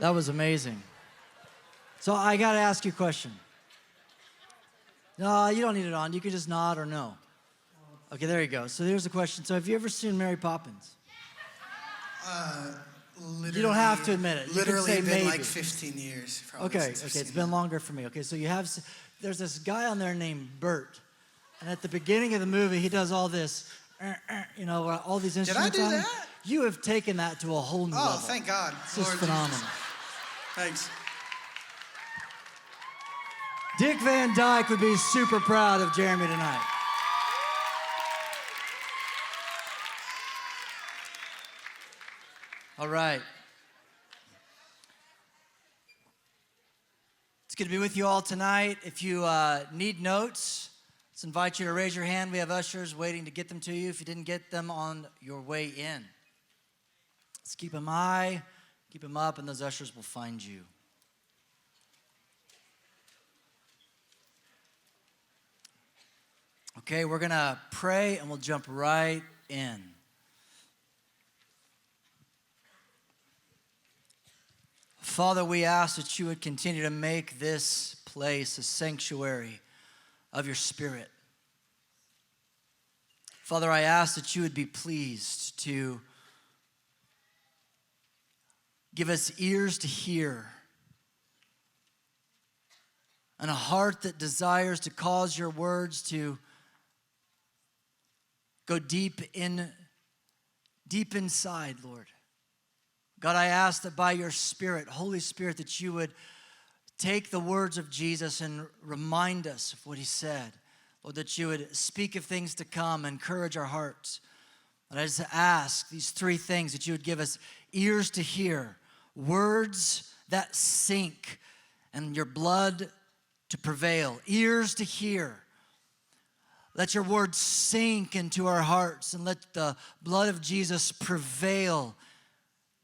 That was amazing. So I got to ask you a question. No, you don't need it on. You can just nod or no. Okay, there you go. So here's the question. So have you ever seen Mary Poppins? Literally, you don't have to admit it. You literally can say been maybe. like 15 years. Okay, it's been longer for me. Okay, so there's this guy on there named Bert. And at the beginning of the movie, he does all this, all these instruments. Did I do on him. that? You have taken that to a whole new level. Oh, thank God. It's just phenomenal. Jesus. Thanks. Dick Van Dyke would be super proud of Jeremy tonight. All right. It's good to be with you all tonight. If you need notes, let's invite you to raise your hand. We have ushers waiting to get them to you if you didn't get them on your way in. Let's keep them high, keep them up, and those ushers will find you. Okay, we're going to pray and we'll jump right in. Father, we ask that you would continue to make this place a sanctuary of your Spirit. Father, I ask that you would be pleased to give us ears to hear and a heart that desires to cause your words to go deep inside, Lord. God, I ask that by your Spirit, Holy Spirit, that you would take the words of Jesus and remind us of what he said. Lord, that you would speak of things to come, encourage our hearts. And I just ask these three things, that you would give us ears to hear, words that sink, and your blood to prevail. Ears to hear. Let your words sink into our hearts, and let the blood of Jesus prevail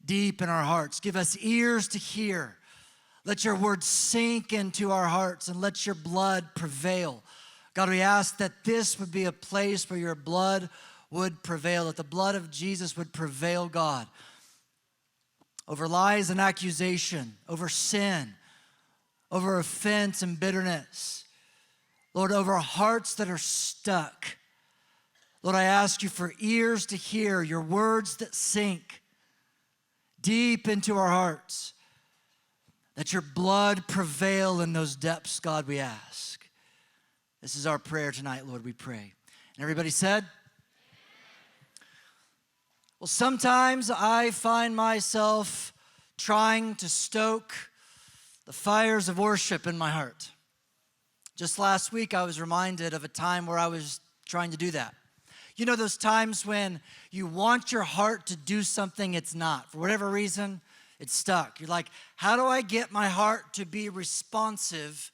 deep in our hearts. Give us ears to hear. Let your words sink into our hearts, and let your blood prevail. God, we ask that this would be a place where your blood would prevail, that the blood of Jesus would prevail, God, over lies and accusation, over sin, over offense and bitterness. Lord, over hearts that are stuck. Lord, I ask you for ears to hear, your words that sink deep into our hearts. That your blood prevail in those depths, God, we ask. This is our prayer tonight, Lord, we pray. And everybody said? Well, sometimes I find myself trying to stoke the fires of worship in my heart. Just last week, I was reminded of a time where I was trying to do that. You know those times when you want your heart to do something it's not. For whatever reason, it's stuck. You're like, how do I get my heart to be responsive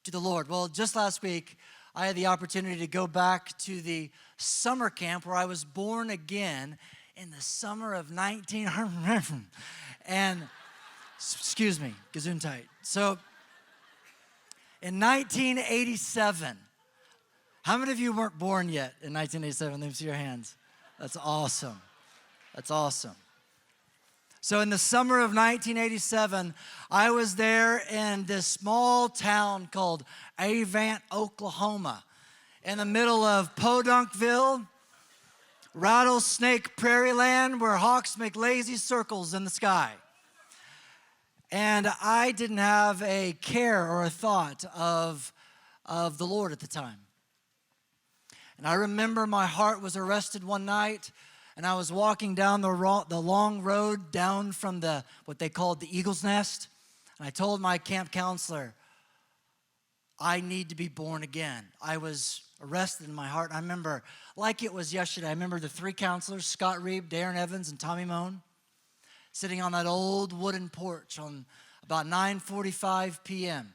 to the Lord? Well, just last week, I had the opportunity to go back to the summer camp where I was born again in the summer of 1900. And, excuse me, Gesundheit. So, in 1987, how many of you weren't born yet in 1987? Let me see your hands. That's awesome. That's awesome. So in the summer of 1987, I was there in this small town called Avant, Oklahoma, in the middle of Podunkville, Rattlesnake Prairie Land, where hawks make lazy circles in the sky. And I didn't have a care or a thought of the Lord at the time. And I remember my heart was arrested one night, and I was walking down the long road down from what they called the Eagle's Nest. And I told my camp counselor, I need to be born again. I was arrested in my heart. I remember, like it was yesterday, I remember the three counselors, Scott Reeb, Darren Evans, and Tommy Moan, sitting on that old wooden porch on about 9:45 p.m.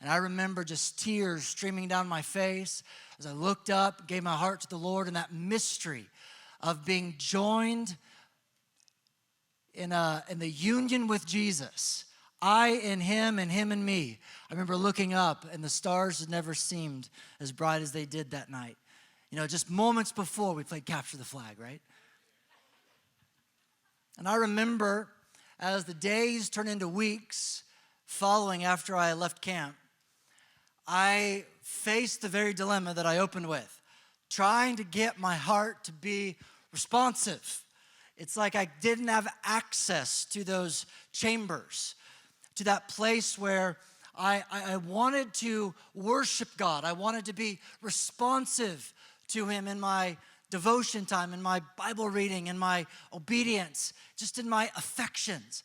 And I remember just tears streaming down my face as I looked up, gave my heart to the Lord, and that mystery of being joined in the union with Jesus. I in him and him in me. I remember looking up, and the stars had never seemed as bright as they did that night. You know, just moments before we played Capture the Flag, right? And I remember as the days turned into weeks following after I left camp, I faced the very dilemma that I opened with, trying to get my heart to be responsive. It's like I didn't have access to those chambers, to that place where I wanted to worship God. I wanted to be responsive to Him in my devotion time, in my Bible reading, in my obedience, just in my affections.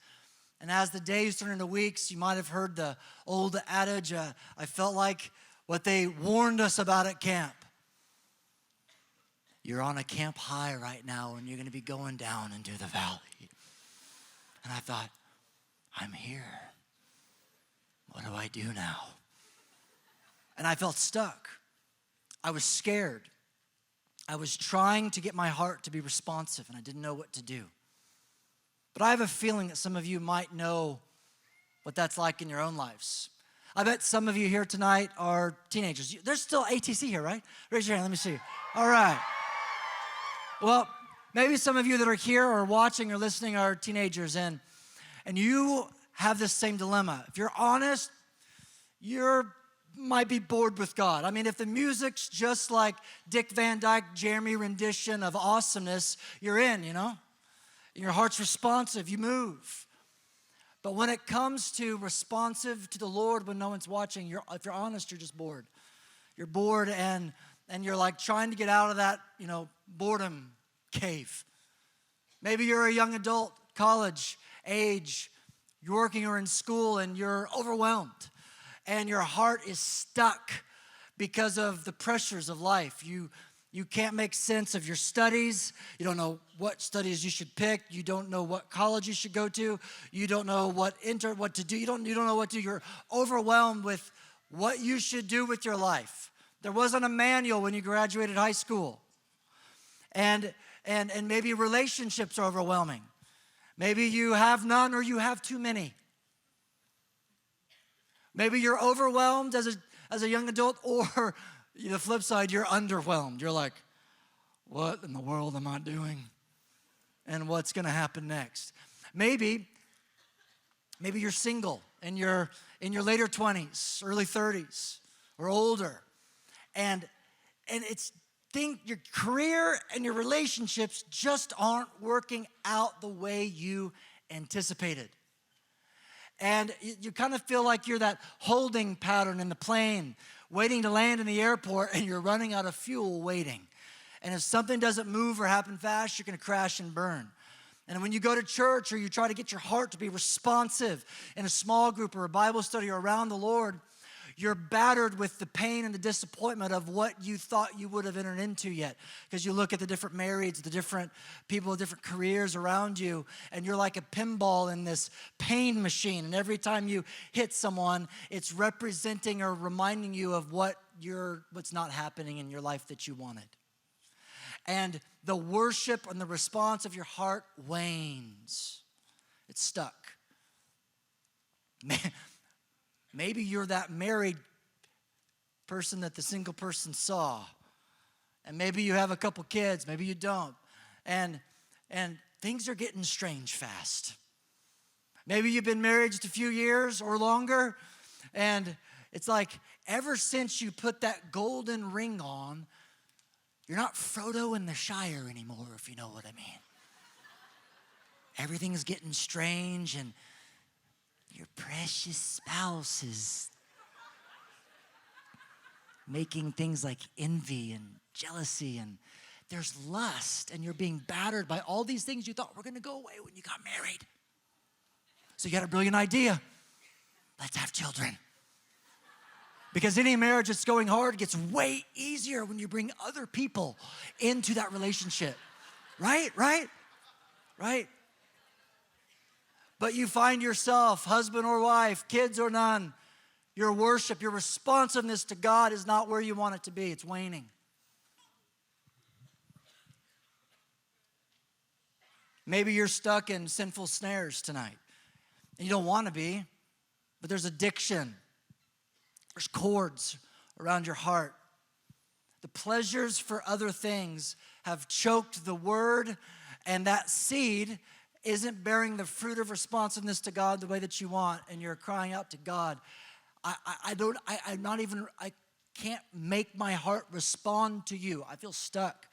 And as the days turned into weeks, you might have heard the old adage, I felt like what they warned us about at camp. You're on a camp high right now, and you're going to be going down into the valley. And I thought, I'm here. What do I do now? And I felt stuck. I was scared. I was trying to get my heart to be responsive, and I didn't know what to do. But I have a feeling that some of you might know what that's like in your own lives. I bet some of you here tonight are teenagers. There's still ATC here, right? Raise your hand, let me see. All right. Well, maybe some of you that are here or watching or listening are teenagers, and you have this same dilemma. If you're honest, you might be bored with God. I mean, if the music's just like Dick Van Dyke, Jeremy rendition of awesomeness, you're in, you know? Your heart's responsive, you move. But when it comes to responsive to the Lord when no one's watching, if you're honest, you're just bored. You're bored and you're like trying to get out of that, boredom cave. Maybe you're a young adult, college age, you're working or in school and you're overwhelmed and your heart is stuck because of the pressures of life. You can't make sense of your studies. You don't know what studies you should pick. You don't know what college you should go to. You don't know what to do. You don't know what to do. You're overwhelmed with what you should do with your life. There wasn't a manual when you graduated high school. And maybe relationships are overwhelming. Maybe you have none or you have too many. Maybe you're overwhelmed as a young adult, or the flip side, you're underwhelmed. You're like, what in the world am I doing? And what's going to happen next? Maybe you're single and you're in your later 20s, early 30s, or older. And your career and your relationships just aren't working out the way you anticipated. And you kind of feel like you're that holding pattern in the plane, waiting to land in the airport, and you're running out of fuel waiting. And if something doesn't move or happen fast, you're going to crash and burn. And when you go to church or you try to get your heart to be responsive in a small group or a Bible study or around the Lord, you're battered with the pain and the disappointment of what you thought you would have entered into yet. Because you look at the different marrieds, the different people with different careers around you, and you're like a pinball in this pain machine. And every time you hit someone, it's representing or reminding you of what's not happening in your life that you wanted. And the worship and the response of your heart wanes. It's stuck. Man, maybe you're that married person that the single person saw. And maybe you have a couple kids, maybe you don't. And things are getting strange fast. Maybe you've been married just a few years or longer, and it's like ever since you put that golden ring on, you're not Frodo in the Shire anymore, if you know what I mean. Everything's getting strange, and your precious spouse is making things like envy and jealousy, and there's lust, and you're being battered by all these things you thought were going to go away when you got married. So you got a brilliant idea. Let's have children. Because any marriage that's going hard gets way easier when you bring other people into that relationship. Right? But you find yourself, husband or wife, kids or none, your worship, your responsiveness to God is not where you want it to be. It's waning. Maybe you're stuck in sinful snares tonight. And you don't want to be, but there's addiction. There's cords around your heart. The pleasures for other things have choked the word, and that seed isn't bearing the fruit of responsiveness to God the way that you want, and you're crying out to God, I can't make my heart respond to you. I feel stuck.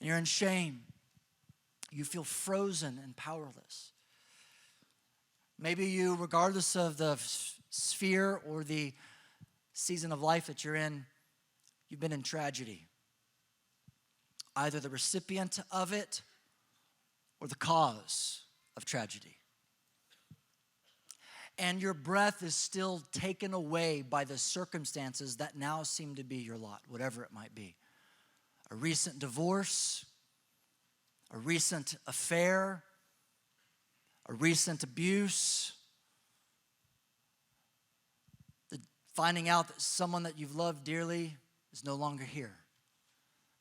And you're in shame. You feel frozen and powerless. Maybe you, regardless of the sphere or the season of life that you're in, you've been in tragedy. Either the recipient of it or the cause of tragedy. And your breath is still taken away by the circumstances that now seem to be your lot, whatever it might be. A recent divorce, a recent affair, a recent abuse, finding out that someone that you've loved dearly is no longer here.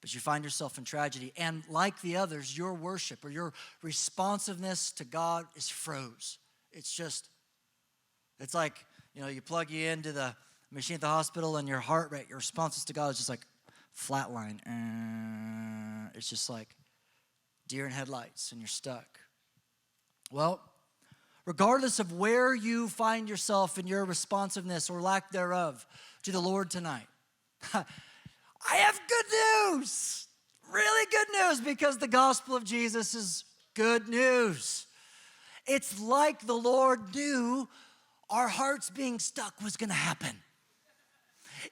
But you find yourself in tragedy. And like the others, your worship or your responsiveness to God is froze. It's like, you plug you into the machine at the hospital and your heart rate, your responses to God is just like flatline. It's just like deer in headlights and you're stuck. Well, regardless of where you find yourself in your responsiveness or lack thereof to the Lord tonight, I have good news, really good news, because the gospel of Jesus is good news. It's like the Lord knew our hearts being stuck was going to happen.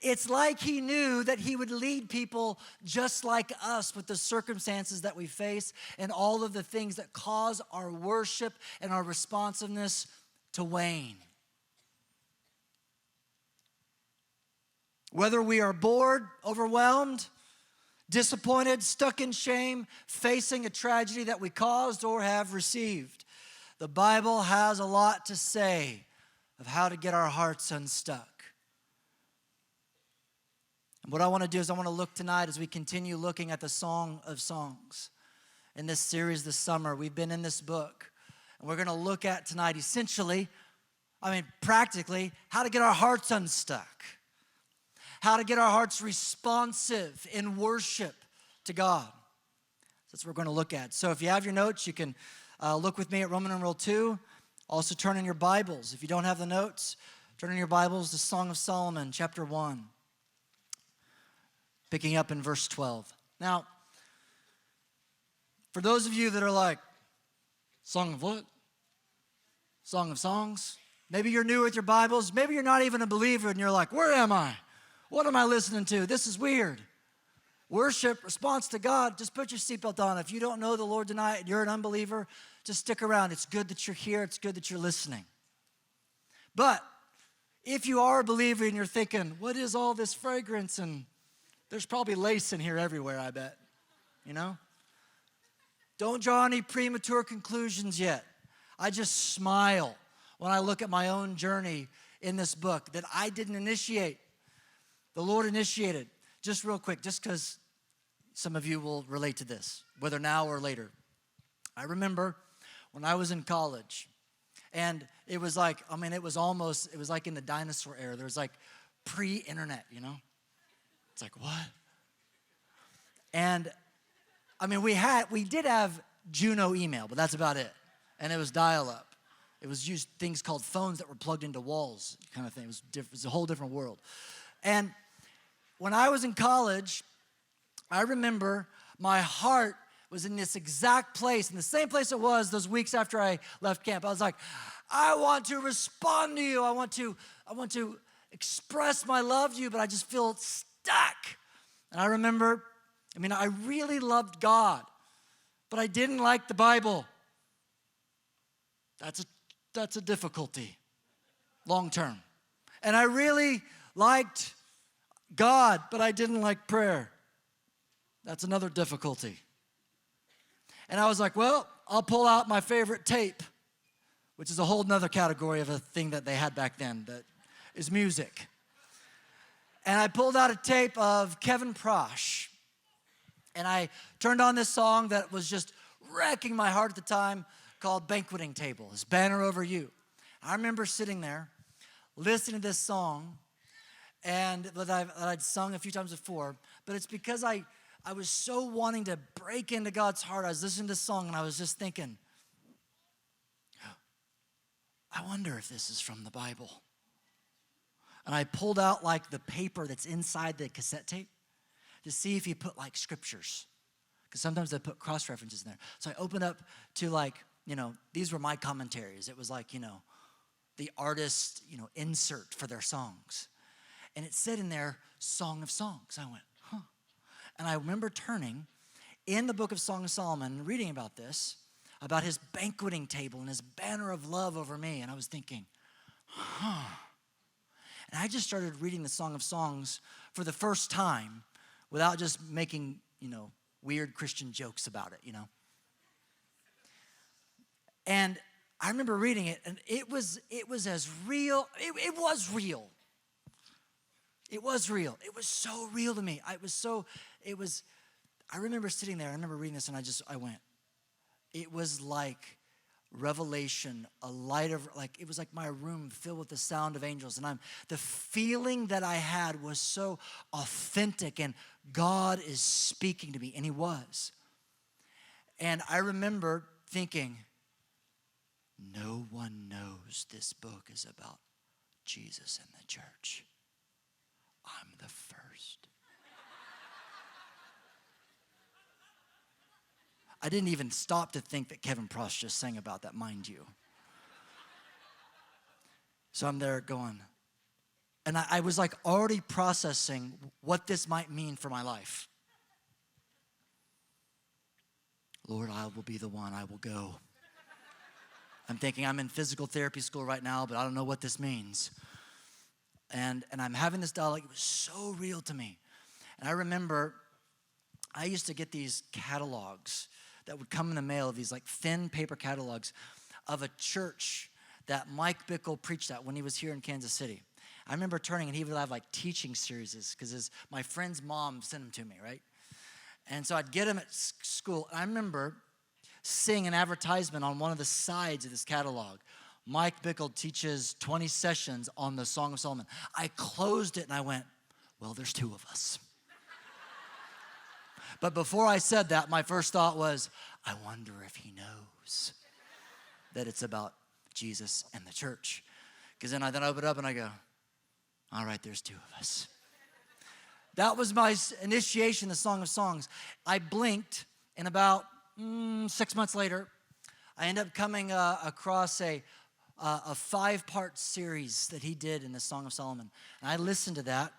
It's like he knew that he would lead people just like us with the circumstances that we face and all of the things that cause our worship and our responsiveness to wane. Whether we are bored, overwhelmed, disappointed, stuck in shame, facing a tragedy that we caused or have received, the Bible has a lot to say of how to get our hearts unstuck. And what I want to do is I want to look tonight as we continue looking at the Song of Songs. In this series this summer, we've been in this book. And we're going to look at tonight essentially, practically, how to get our hearts unstuck. How to get our hearts responsive in worship to God. That's what we're going to look at. So if you have your notes, you can look with me at Roman numeral 2. Also turn in your Bibles. If you don't have the notes, turn in your Bibles to Song of Solomon, chapter 1. Picking up in verse 12. Now, for those of you that are like, Song of what? Song of Songs? Maybe you're new with your Bibles. Maybe you're not even a believer and you're like, where am I? What am I listening to? This is weird. Worship, response to God, just put your seatbelt on. If you don't know the Lord tonight and you're an unbeliever, just stick around. It's good that you're here. It's good that you're listening. But if you are a believer and you're thinking, what is all this fragrance? And there's probably lace in here everywhere, I bet. Don't draw any premature conclusions yet. I just smile when I look at my own journey in this book that I didn't initiate. The Lord initiated. Just real quick, just because some of you will relate to this, whether now or later. I remember when I was in college, and it was like, it was like in the dinosaur era. There was like pre-internet, It's like, what? And, we did have Juno email, but that's about it. And it was dial-up. It was used things called phones that were plugged into walls kind of thing. It was a whole different world. And when I was in college, I remember my heart was in this exact place, in the same place it was those weeks after I left camp. I was like, I want to respond to you. I want to express my love to you, but I just feel stuck. And I remember, I really loved God, but I didn't like the Bible. That's a difficulty, long term. And I really liked God, but I didn't like prayer. That's another difficulty. And I was like, well, I'll pull out my favorite tape, which is a whole nother category of a thing that they had back then that is music. And I pulled out a tape of Kevin Prosh. And I turned on this song that was just wrecking my heart at the time called Banqueting Table, His Banner Over You. I remember sitting there, listening to this song, and that I'd sung a few times before, but it's because I was so wanting to break into God's heart. I was listening to this song, and I was just thinking, I wonder if this is from the Bible. And I pulled out like the paper that's inside the cassette tape to see if he put like scriptures. Because sometimes they put cross references in there. So I opened up to like, these were my commentaries. It was like, the artist, insert for their songs. And it said in there, Song of Songs. I went, huh. And I remember turning in the book of Song of Solomon, reading about this, about his banqueting table and his banner of love over me. And I was thinking, huh. And I just started reading the Song of Songs for the first time without just making, weird Christian jokes about it, And I remember reading it, and it was as real. It was real. It was real. It was so real to me. I remember sitting there. I remember reading this, and I went. It was like revelation, a light of, it was like my room filled with the sound of angels. And the feeling that I had was so authentic, and God is speaking to me, and he was. And I remember thinking, no one knows this book is about Jesus and the church. I'm the first. I didn't even stop to think that Kevin Pross just sang about that, mind you. So I'm there going, and I was like already processing what this might mean for my life. Lord, I will be the one, I will go. I'm thinking I'm in physical therapy school right now, but I don't know what this means. And I'm having this dialogue. It was so real to me. And I remember I used to get these catalogs that would come in the mail, of these like thin paper catalogs of a church that Mike Bickle preached at when he was here in Kansas City. I remember turning, and he would have like teaching series because my friend's mom sent them to me, right? And so I'd get them at school. I remember seeing an advertisement on one of the sides of this catalog. Mike Bickle teaches 20 sessions on the Song of Solomon. I closed it and I went, well, there's two of us. But before I said that, my first thought was, I wonder if he knows that it's about Jesus and the church. Because then I open it up and I go, all right, there's two of us. That was my initiation, the Song of Songs. I blinked, and about 6 months later, I ended up coming across a 5-part series that he did in the Song of Solomon. And I listened to that,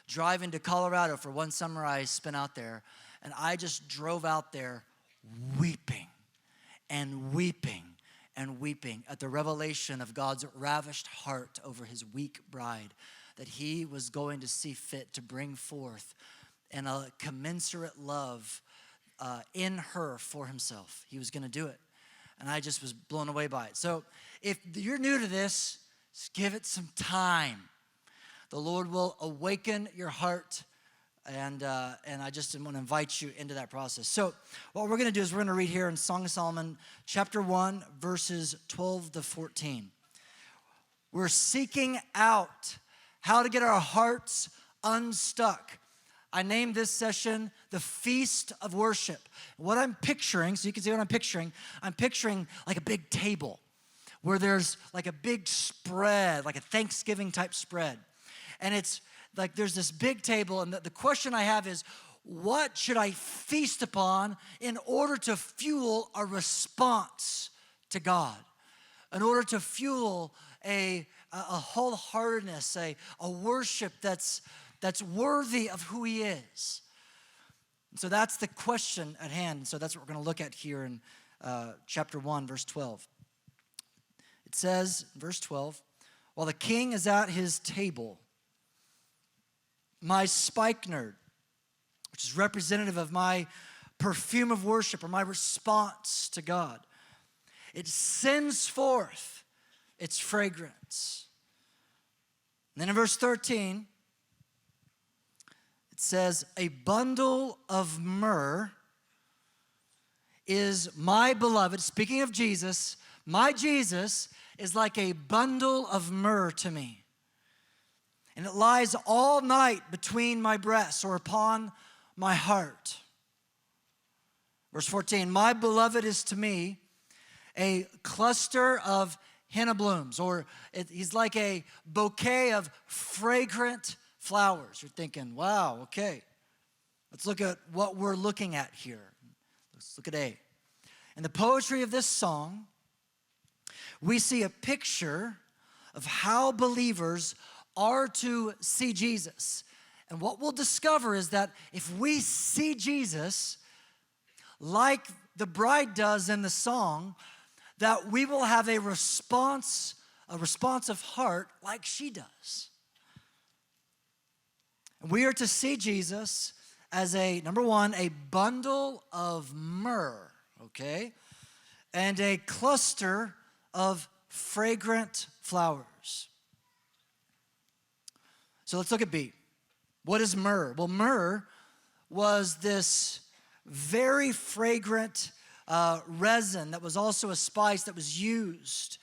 driving to Colorado for one summer I spent out there. And I just drove out there weeping and weeping and weeping at the revelation of God's ravished heart over his weak bride, that he was going to see fit to bring forth in a commensurate love in her for himself. He was going to do it. And I just was blown away by it. So if you're new to this, just give it some time. The Lord will awaken your heart, and I just want to invite you into that process. So what we're going to do is we're going to read here in Song of Solomon, chapter 1, verses 12 to 14. We're seeking out how to get our hearts unstuck. I named this session the Feast of Worship. What I'm picturing, so you can see what I'm picturing like a big table where there's like a big spread, like a Thanksgiving type spread. And it's like there's this big table, and the question I have is, what should I feast upon in order to fuel a response to God? In order to fuel a wholeheartedness, a worship that's worthy of who he is. And so that's the question at hand. And so that's what we're going to look at here in chapter 1, verse 12. It says, verse 12, while the king is at his table, my spikenard, which is representative of my perfume of worship or my response to God, it sends forth its fragrance. And then in verse 13, it says, a bundle of myrrh is my beloved. Speaking of Jesus, my Jesus is like a bundle of myrrh to me. And it lies all night between my breasts or upon my heart. Verse 14, my beloved is to me a cluster of henna blooms, or he's like a bouquet of fragrant flowers. You're thinking, wow, okay. Let's look at what we're looking at here. Let's look at A. In the poetry of this song, we see a picture of how believers are to see Jesus. And what we'll discover is that if we see Jesus like the bride does in the song, that we will have a responsive heart like she does. And we are to see Jesus as number one, a bundle of myrrh, okay? And a cluster of fragrant flowers. So let's look at B. What is myrrh? Well, myrrh was this very fragrant resin that was also a spice that was used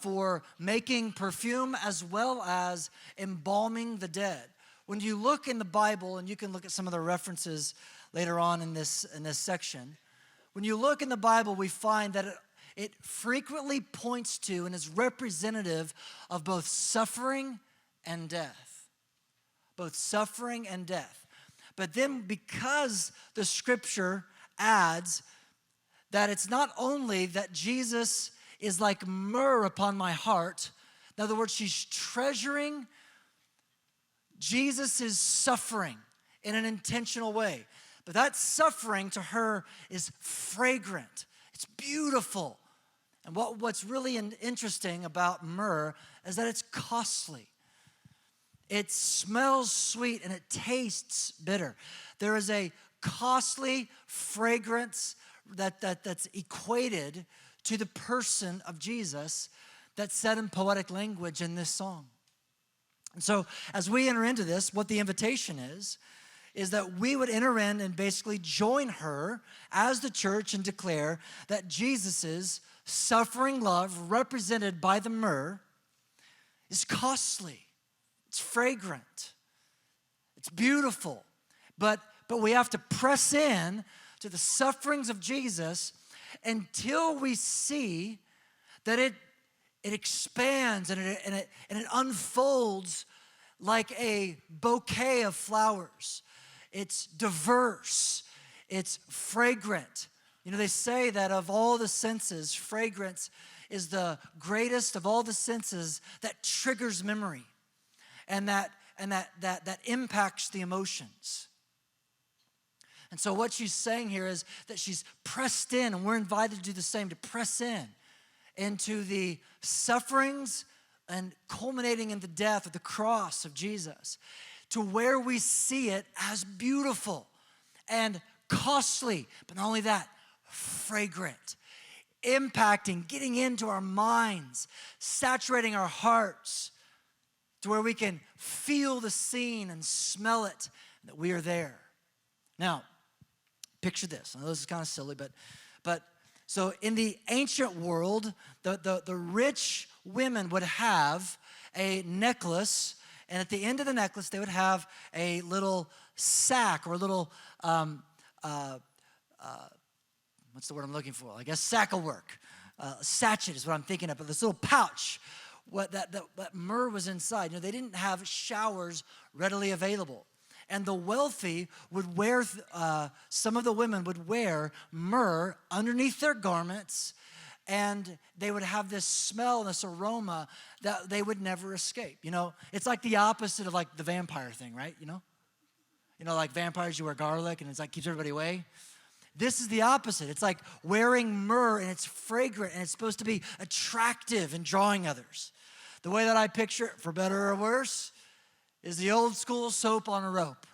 for making perfume as well as embalming the dead. When you look in the Bible, and you can look at some of the references later on in this section, when you look in the Bible, we find that it frequently points to and is representative of both suffering and death. Both suffering and death. But then because the scripture adds that it's not only that Jesus is like myrrh upon my heart, in other words, she's treasuring Jesus' suffering in an intentional way. But that suffering to her is fragrant. It's beautiful. And what's really interesting about myrrh is that it's costly. It smells sweet and it tastes bitter. There is a costly fragrance that's equated to the person of Jesus that's said in poetic language in this song. And so as we enter into this, what the invitation is that we would enter in and basically join her as the church and declare that Jesus' suffering love, represented by the myrrh, is costly. It's fragrant. It's beautiful. But we have to press in to the sufferings of Jesus until we see that it expands and it unfolds like a bouquet of flowers. It's diverse. It's fragrant. You know, they say that of all the senses, fragrance is the greatest of all the senses that triggers memory and that impacts the emotions. And so what she's saying here is that she's pressed in, and we're invited to do the same, to press in into the sufferings and culminating in the death of the cross of Jesus, to where we see it as beautiful and costly, but not only that, fragrant, impacting, getting into our minds, saturating our hearts, to where we can feel the scene and smell it, that we are there. Now, picture this. I know this is kind of silly, but so in the ancient world, the rich women would have a necklace, and at the end of the necklace, they would have a little sack or a little, what's the word I'm looking for? I guess sackle work. Sachet is what I'm thinking of, but this little pouch that myrrh was inside. You know, they didn't have showers readily available. And the wealthy would wear, some of the women would wear myrrh underneath their garments, and they would have this smell and this aroma that they would never escape. You know, it's like the opposite of like the vampire thing, right? You know, like vampires, you wear garlic and it's like keeps everybody away. This is the opposite. It's like wearing myrrh, and it's fragrant, and it's supposed to be attractive and drawing others. The way that I picture it, for better or worse, is the old school soap on a rope.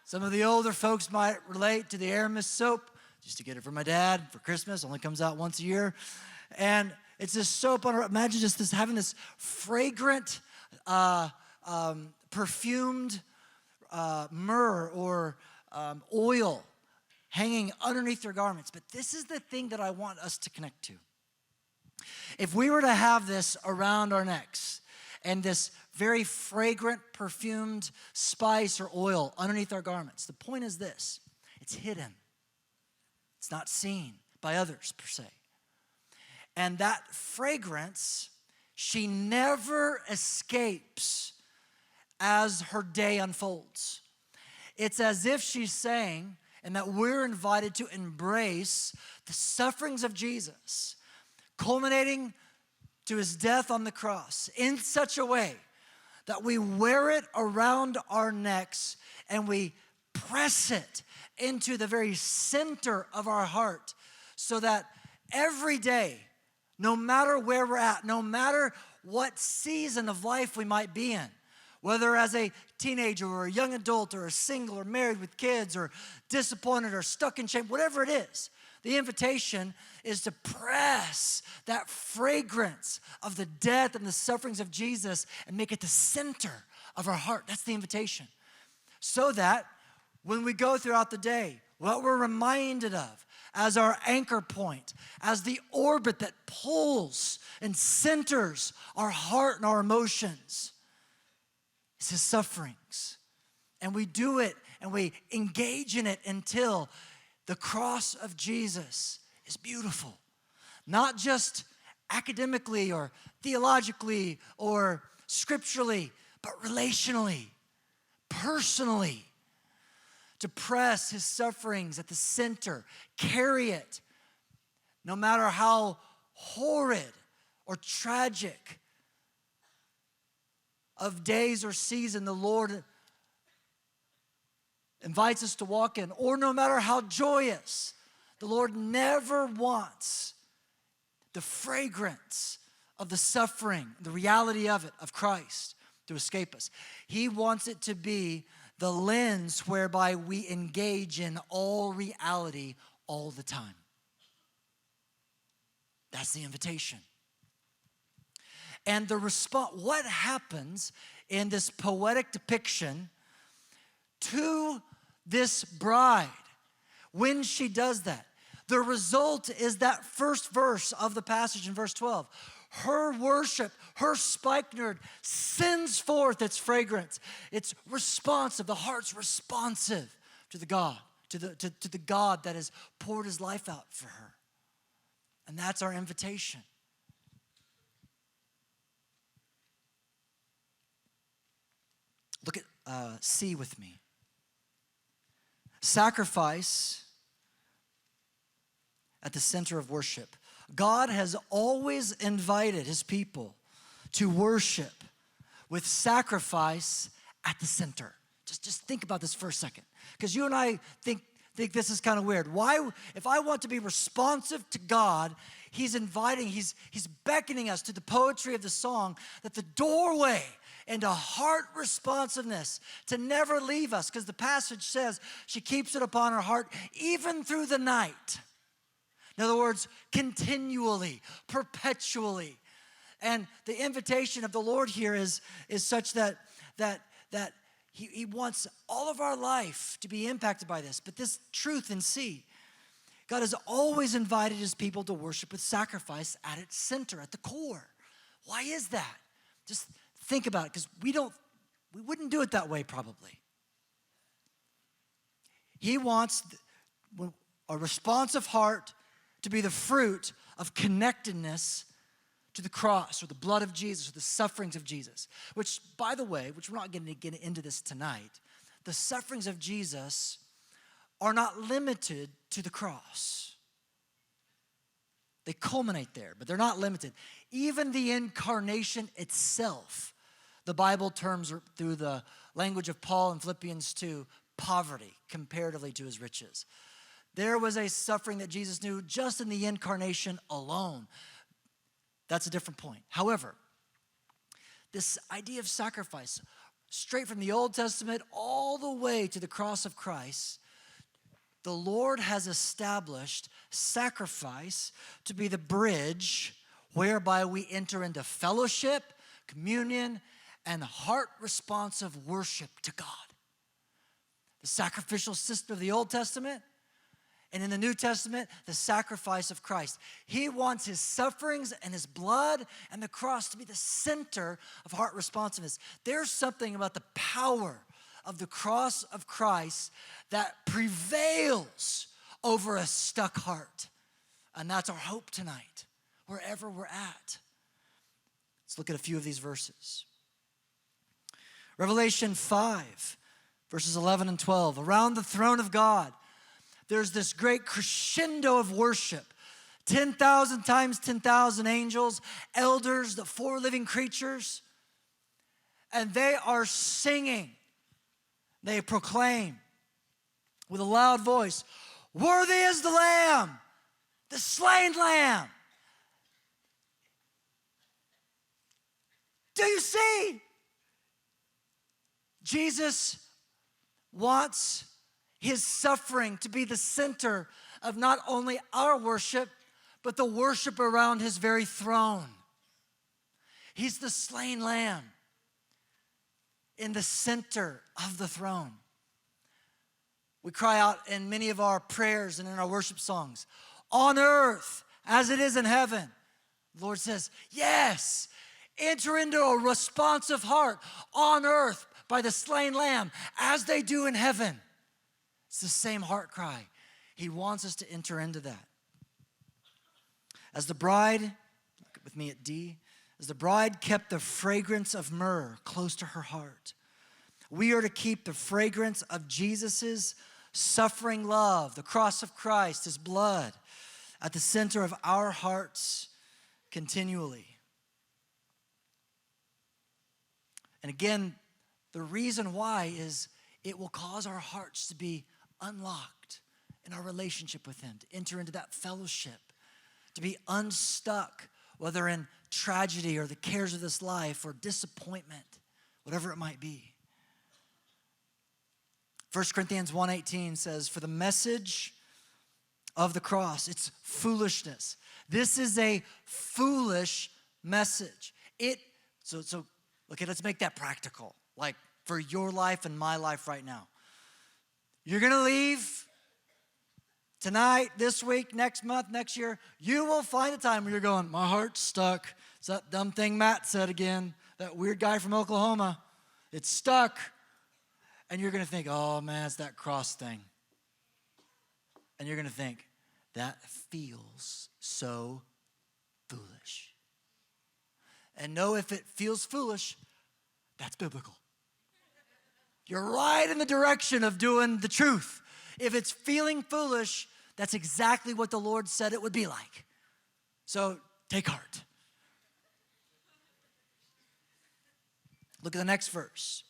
Some of the older folks might relate to the Aramis soap. Used to get it from my dad for Christmas. Only comes out once a year. And it's this soap on a rope. Imagine just this, having this fragrant, perfumed myrrh or oil hanging underneath their garments. But this is the thing that I want us to connect to. If we were to have this around our necks, and this very fragrant, perfumed spice or oil underneath our garments, the point is this: it's hidden. It's not seen by others, per se. And that fragrance, she never escapes as her day unfolds. It's as if she's saying, and that we're invited to embrace the sufferings of Jesus, culminating to his death on the cross in such a way that we wear it around our necks and we press it into the very center of our heart so that every day, no matter where we're at, no matter what season of life we might be in, whether as a teenager or a young adult or a single or married with kids or disappointed or stuck in shame, whatever it is, the invitation is to press that fragrance of the death and the sufferings of Jesus and make it the center of our heart. That's the invitation. So that when we go throughout the day, what we're reminded of as our anchor point, as the orbit that pulls and centers our heart and our emotions, is his sufferings. And we do it and we engage in it until the cross of Jesus is beautiful. Not just academically or theologically or scripturally, but relationally, personally. To press his sufferings at the center, carry it, no matter how horrid or tragic of days or season the Lord invites us to walk in, or no matter how joyous, the Lord never wants the fragrance of the suffering, the reality of it, of Christ, to escape us. He wants it to be the lens whereby we engage in all reality all the time. That's the invitation. And the response, what happens in this poetic depiction to this bride when she does that? The result is that first verse of the passage in verse 12. Her worship, her spikenard sends forth its fragrance. It's responsive. The heart's responsive to the God, to the God that has poured his life out for her. And that's our invitation. Look at C with me. Sacrifice at the center of worship. God has always invited his people to worship with sacrifice at the center. Just think about this for a second. Because you and I think this is kind of weird. Why, if I want to be responsive to God, he's inviting, he's beckoning us to the poetry of the song that the doorway into heart responsiveness to never leave us, because the passage says she keeps it upon her heart even through the night. In other words, continually, perpetually. And the invitation of the Lord here is such that he wants all of our life to be impacted by this. But this truth in C, God has always invited his people to worship with sacrifice at its center, at the core. Why is that? Just think about it, because we wouldn't do it that way probably. He wants a responsive heart to be the fruit of connectedness to the cross or the blood of Jesus or the sufferings of Jesus. Which, by the way, which we're not going to get into this tonight, the sufferings of Jesus are not limited to the cross. They culminate there, but they're not limited. Even the incarnation itself, the Bible terms through the language of Paul in Philippians 2, poverty comparatively to his riches. There was a suffering that Jesus knew just in the incarnation alone. That's a different point. However, this idea of sacrifice, straight from the Old Testament all the way to the cross of Christ, the Lord has established sacrifice to be the bridge whereby we enter into fellowship, communion, and heart-responsive worship to God. The sacrificial system of the Old Testament, and in the New Testament, the sacrifice of Christ. He wants his sufferings and his blood and the cross to be the center of heart responsiveness. There's something about the power of the cross of Christ that prevails over a stuck heart. And that's our hope tonight. wherever we're at. Let's look at a few of these verses. Revelation 5, verses 11 and 12. Around the throne of God, there's this great crescendo of worship. 10,000 times 10,000 angels, elders, the four living creatures, and they are singing. They proclaim with a loud voice, "Worthy is the Lamb, the slain Lamb." Do you see? Jesus wants his suffering to be the center of not only our worship, but the worship around his very throne. He's the slain Lamb in the center of the throne. We cry out in many of our prayers and in our worship songs, "On earth as it is in heaven." The Lord says, yes, enter into a responsive heart on earth by the slain Lamb as they do in heaven. It's the same heart cry. He wants us to enter into that. As the bride, look with me at D, as the bride kept the fragrance of myrrh close to her heart, we are to keep the fragrance of Jesus' suffering love, the cross of Christ, his blood, at the center of our hearts continually. And again, the reason why is it will cause our hearts to be unlocked in our relationship with him, to enter into that fellowship, to be unstuck, whether in tragedy or the cares of this life or disappointment, whatever it might be. 1 Corinthians 1:18 says, "For the message of the cross, it's foolishness." This is a foolish message. So okay, let's make that practical, like for your life and my life right now. You're gonna leave tonight, this week, next month, next year. You will find a time where you're going, "My heart's stuck." It's that dumb thing Matt said again, that weird guy from Oklahoma. It's stuck. And you're gonna think, "Oh man, it's that cross thing." And you're gonna think, "That feels so foolish." And know if it feels foolish, that's biblical. You're right in the direction of doing the truth. If it's feeling foolish, that's exactly what the Lord said it would be like. So take heart. Look at the next verse.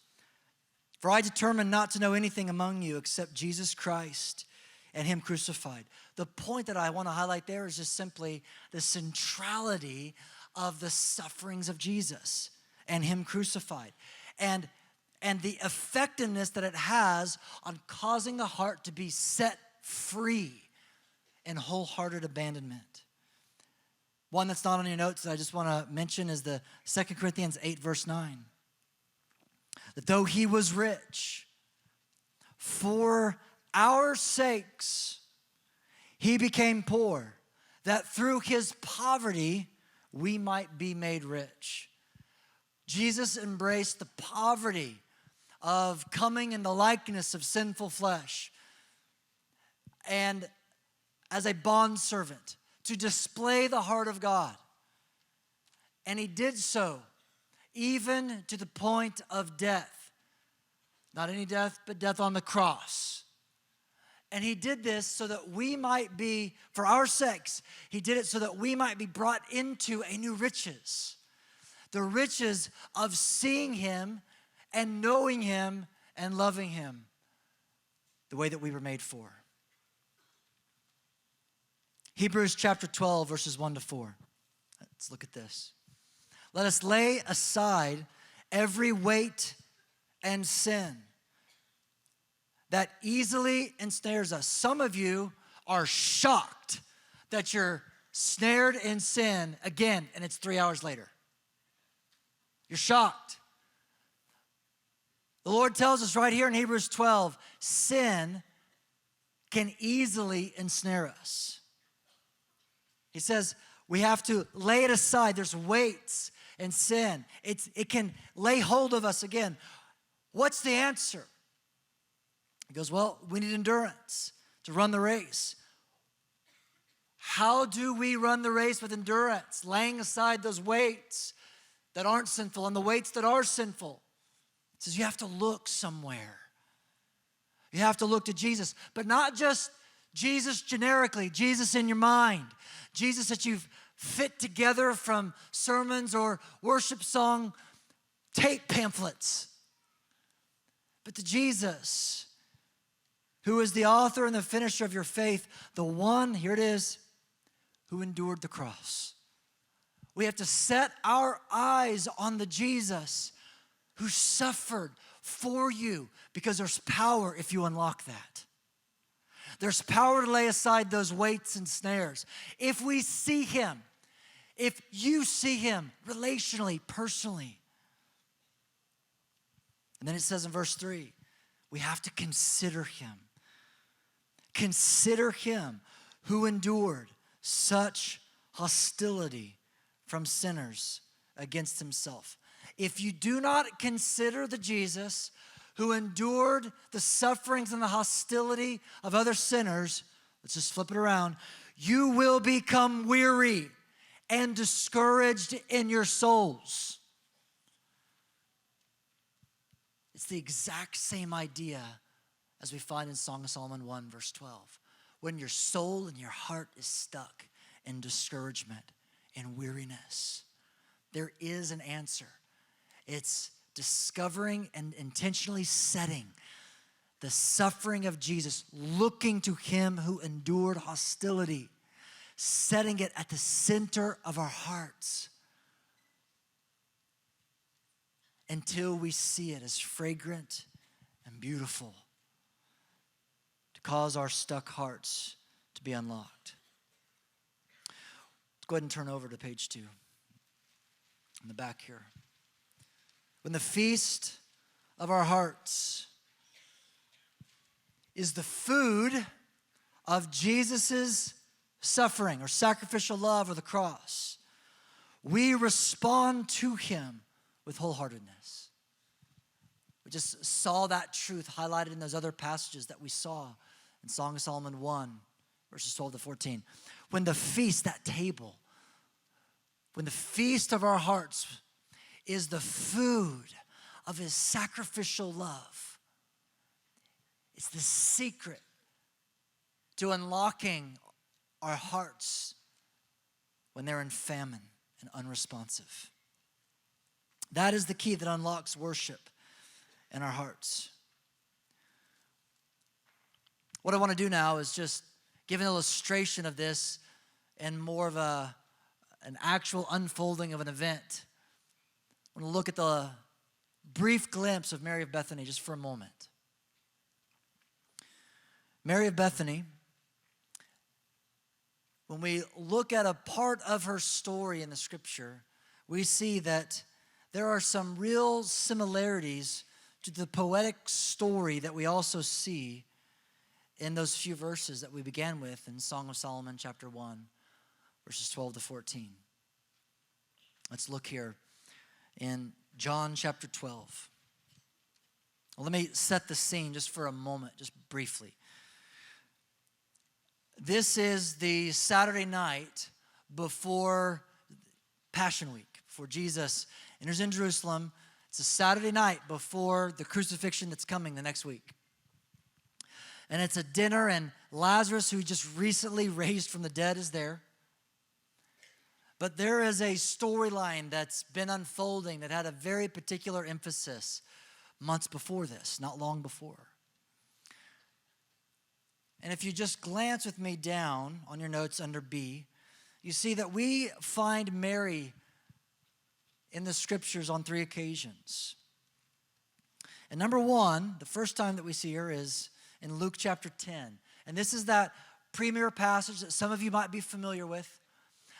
"For I determined not to know anything among you except Jesus Christ and him crucified." The point that I want to highlight there is just simply the centrality of the sufferings of Jesus and him crucified. And the effectiveness that it has on causing the heart to be set free in wholehearted abandonment. One that's not on your notes that I just want to mention is the 2 Corinthians 8, verse 9. "That though he was rich, for our sakes he became poor, that through his poverty we might be made rich." Jesus embraced the poverty of coming in the likeness of sinful flesh and as a bondservant to display the heart of God. And he did so even to the point of death. Not any death, but death on the cross. And he did this so that we might be, for our sakes, he did it so that we might be brought into a new riches. The riches of seeing him and knowing him and loving him the way that we were made for. Hebrews chapter 12, verses 1 to 4. Let's look at this. "Let us lay aside every weight and sin that easily ensnares us." Some of you are shocked that you're snared in sin again, and it's 3 hours later. You're shocked. The Lord tells us right here in Hebrews 12, sin can easily ensnare us. He says we have to lay it aside. There's weights and sin. It can lay hold of us again. What's the answer? He goes, well, we need endurance to run the race. How do we run the race with endurance? Laying aside those weights that aren't sinful and the weights that are sinful. It says you have to look somewhere. You have to look to Jesus, but not just Jesus generically, Jesus in your mind, Jesus that you've fit together from sermons or worship song tape pamphlets, but to Jesus, who is the author and the finisher of your faith, the one, here it is, who endured the cross. We have to set our eyes on the Jesus who suffered for you, because there's power if you unlock that. There's power to lay aside those weights and snares. If we see him, if you see him relationally, personally. And then it says in verse 3, we have to consider him. Consider him who endured such hostility from sinners against himself. If you do not consider the Jesus who endured the sufferings and the hostility of other sinners, let's just flip it around, you will become weary and discouraged in your souls. It's the exact same idea as we find in Song of Solomon 1, verse 12. When your soul and your heart is stuck in discouragement and weariness, there is an answer. It's discovering and intentionally setting the suffering of Jesus, looking to him who endured hostility, setting it at the center of our hearts until we see it as fragrant and beautiful to cause our stuck hearts to be unlocked. Let's go ahead and turn over to page 2 in the back here. When the feast of our hearts is the food of Jesus' suffering or sacrificial love or the cross, we respond to him with wholeheartedness. We just saw that truth highlighted in those other passages that we saw in Song of Solomon 1, verses 12 to 14. When the feast, that table, when the feast of our hearts is the food of his sacrificial love, it's the secret to unlocking our hearts when they're in famine and unresponsive. That is the key that unlocks worship in our hearts. What I want to do now is just give an illustration of this and more of an actual unfolding of an event. I want to look at the brief glimpse of Mary of Bethany just for a moment. Mary of Bethany, when we look at a part of her story in the scripture, we see that there are some real similarities to the poetic story that we also see in those few verses that we began with in Song of Solomon chapter 1, verses 12 to 14. Let's look here in John chapter 12. Well, let me set the scene just for a moment, just briefly. This is the Saturday night before Passion Week, before Jesus enters in Jerusalem. It's a Saturday night before the crucifixion that's coming the next week. And it's a dinner, and Lazarus, who just recently raised from the dead, is there. But there is a storyline that's been unfolding that had a very particular emphasis months before this, not long before. And if you just glance with me down on your notes under B, you see that we find Mary in the scriptures on 3 occasions. And number 1, the first time that we see her is in Luke chapter 10. And this is that premier passage that some of you might be familiar with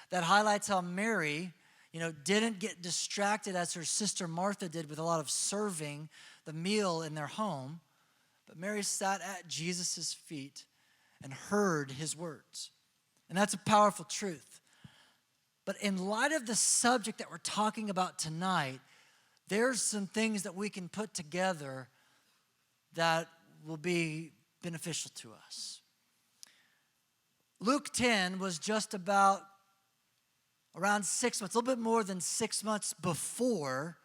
that highlights how Mary, didn't get distracted as her sister Martha did with a lot of serving the meal in their home. But Mary sat at Jesus' feet and heard his words. And that's a powerful truth. But in light of the subject that we're talking about tonight, there's some things that we can put together that will be beneficial to us. Luke 10 was just about around 6 months, a little bit more than 6 months before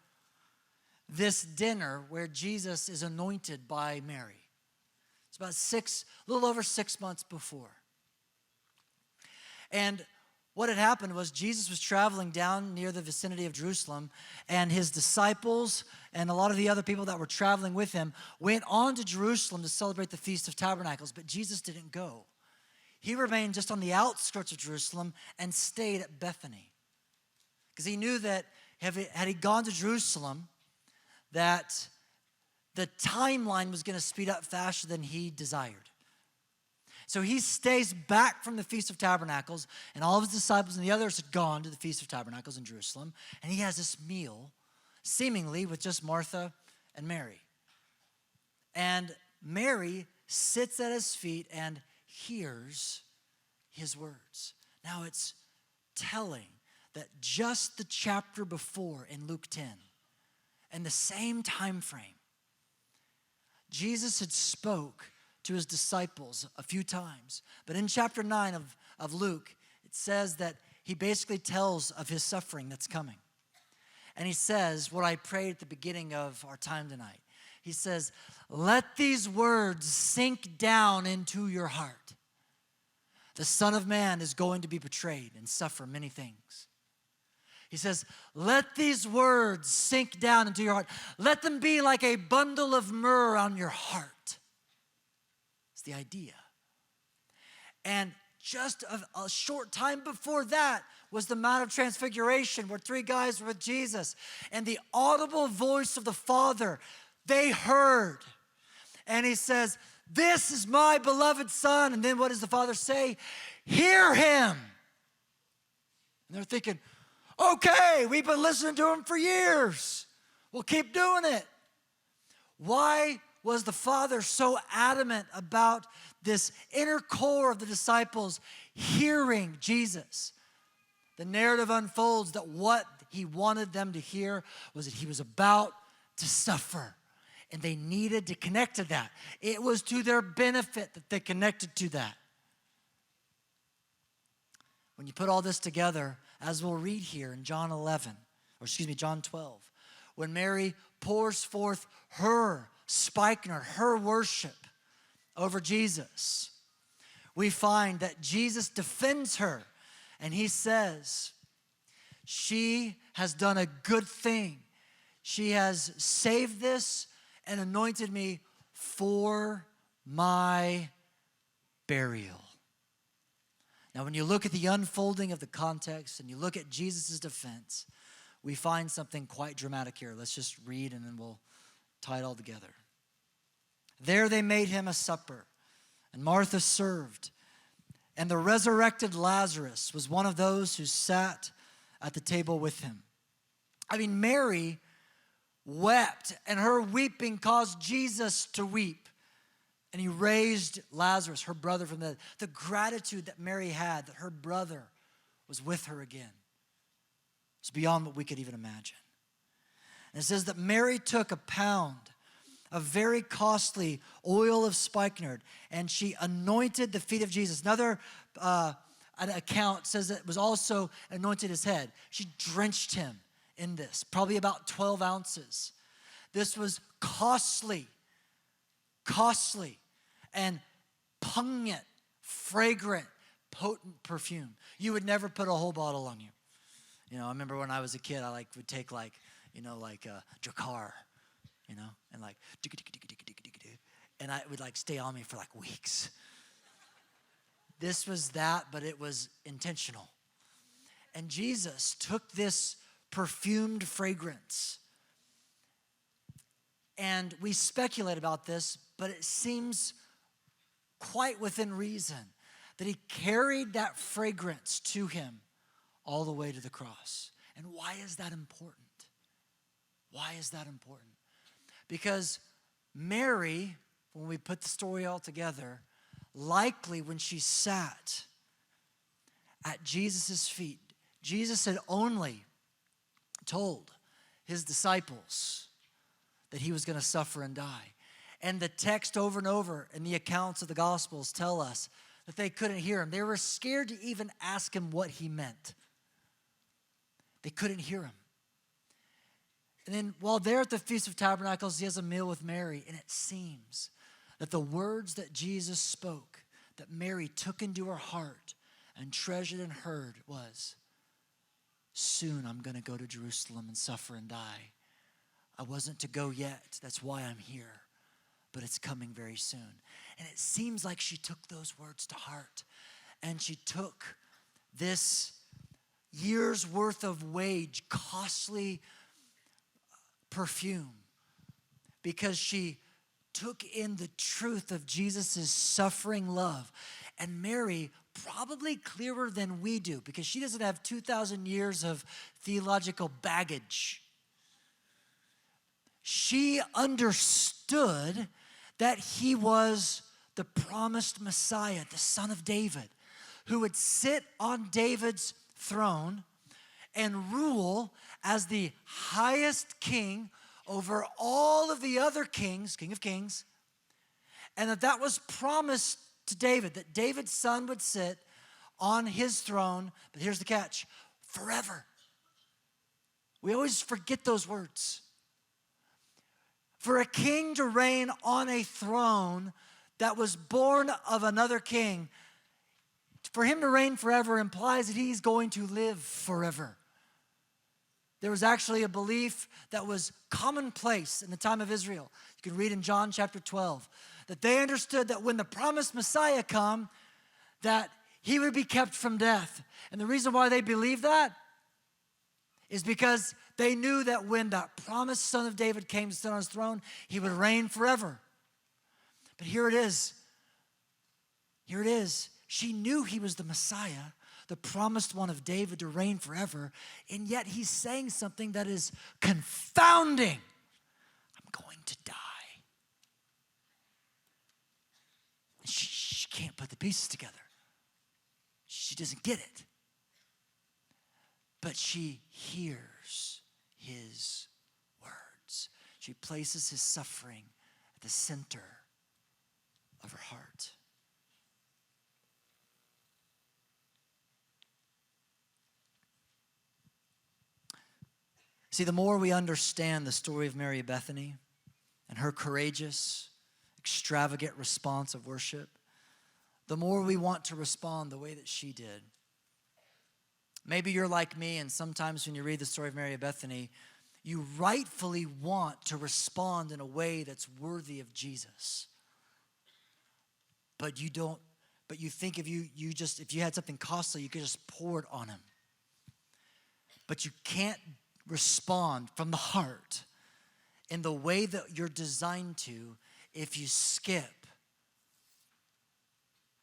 this dinner where Jesus is anointed by Mary. It's about a little over 6 months before. And what had happened was Jesus was traveling down near the vicinity of Jerusalem, and his disciples and a lot of the other people that were traveling with him went on to Jerusalem to celebrate the Feast of Tabernacles, but Jesus didn't go. He remained just on the outskirts of Jerusalem and stayed at Bethany. Because he knew that had he gone to Jerusalem, that the timeline was going to speed up faster than he desired. So he stays back from the Feast of Tabernacles, and all of his disciples and the others had gone to the Feast of Tabernacles in Jerusalem, and he has this meal, seemingly with just Martha and Mary. And Mary sits at his feet and hears his words. Now it's telling that just the chapter before in Luke 10, in the same time frame, Jesus had spoke to his disciples a few times. But in chapter 9 of Luke, it says that he basically tells of his suffering that's coming. And he says what I prayed at the beginning of our time tonight. He says, let these words sink down into your heart. The Son of Man is going to be betrayed and suffer many things. He says, let these words sink down into your heart. Let them be like a bundle of myrrh on your heart. It's the idea. And just a short time before that was the Mount of Transfiguration, where 3 guys were with Jesus. And the audible voice of the Father, they heard. And he says, this is my beloved Son. And then what does the Father say? Hear him. And they're thinking, okay, we've been listening to him for years. We'll keep doing it. Why was the Father so adamant about this inner core of the disciples hearing Jesus? The narrative unfolds that what he wanted them to hear was that he was about to suffer, and they needed to connect to that. It was to their benefit that they connected to that. When you put all this together, as we'll read here in John 12, when Mary pours forth her spikenard, her worship over Jesus, we find that Jesus defends her, and he says, she has done a good thing. She has saved this and anointed me for my burial. Now, when you look at the unfolding of the context and you look at Jesus' defense, we find something quite dramatic here. Let's just read and then we'll tie it all together. There they made him a supper, and Martha served. And the resurrected Lazarus was one of those who sat at the table with him. I mean, Mary wept, and her weeping caused Jesus to weep. And he raised Lazarus, her brother, from the gratitude that Mary had that her brother was with her again. It's beyond what we could even imagine. And it says that Mary took a pound of very costly oil of spikenard, and she anointed the feet of Jesus. Another an account says that it was also anointed his head. She drenched him in this, probably about 12 ounces. This was costly, and pungent, fragrant, potent perfume. You would never put a whole bottle on you. You know, I remember when I was a kid, I would take Drakkar, and and it would stay on me for weeks. This was that, but it was intentional. And Jesus took this perfumed fragrance, and we speculate about this, but it seems quite within reason that he carried that fragrance to him all the way to the cross. And why is that important? Why is that important? Because Mary, when we put the story all together, likely when she sat at Jesus' feet, Jesus had only told his disciples that he was going to suffer and die. And the text over and over in the accounts of the Gospels tell us that they couldn't hear him. They were scared to even ask him what he meant. They couldn't hear him. And then while they're at the Feast of Tabernacles, he has a meal with Mary, and it seems that the words that Jesus spoke, that Mary took into her heart and treasured and heard was, soon I'm going to go to Jerusalem and suffer and die. I wasn't to go yet. That's why I'm here. But it's coming very soon. And it seems like she took those words to heart. And she took this year's worth of wage, costly perfume, because she took in the truth of Jesus' suffering love. And Mary, probably clearer than we do, because she doesn't have 2,000 years of theological baggage. She understood that he was the promised Messiah, the Son of David, who would sit on David's throne and rule as the highest king over all of the other kings, King of Kings, and that was promised to David, that David's son would sit on his throne, but here's the catch, forever. We always forget those words. For a king to reign on a throne that was born of another king, for him to reign forever implies that he's going to live forever. There was actually a belief that was commonplace in the time of Israel. You can read in John chapter 12, that they understood that when the promised Messiah come, that he would be kept from death. And the reason why they believed that is because they knew that when that promised son of David came to sit on his throne, he would reign forever. But here it is. Here it is. She knew he was the Messiah, the promised one of David to reign forever, and yet he's saying something that is confounding. I'm going to die. She can't put the pieces together. She doesn't get it. But she hears his words. She places his suffering at the center of her heart. See, the more we understand the story of Mary of Bethany and her courageous, extravagant response of worship, the more we want to respond the way that she did. Maybe you're like me, and sometimes when you read the story of Mary of Bethany, you rightfully want to respond in a way that's worthy of Jesus. But you don't, but you think if you had something costly, you could just pour it on him. But you can't respond from the heart in the way that you're designed to if you skip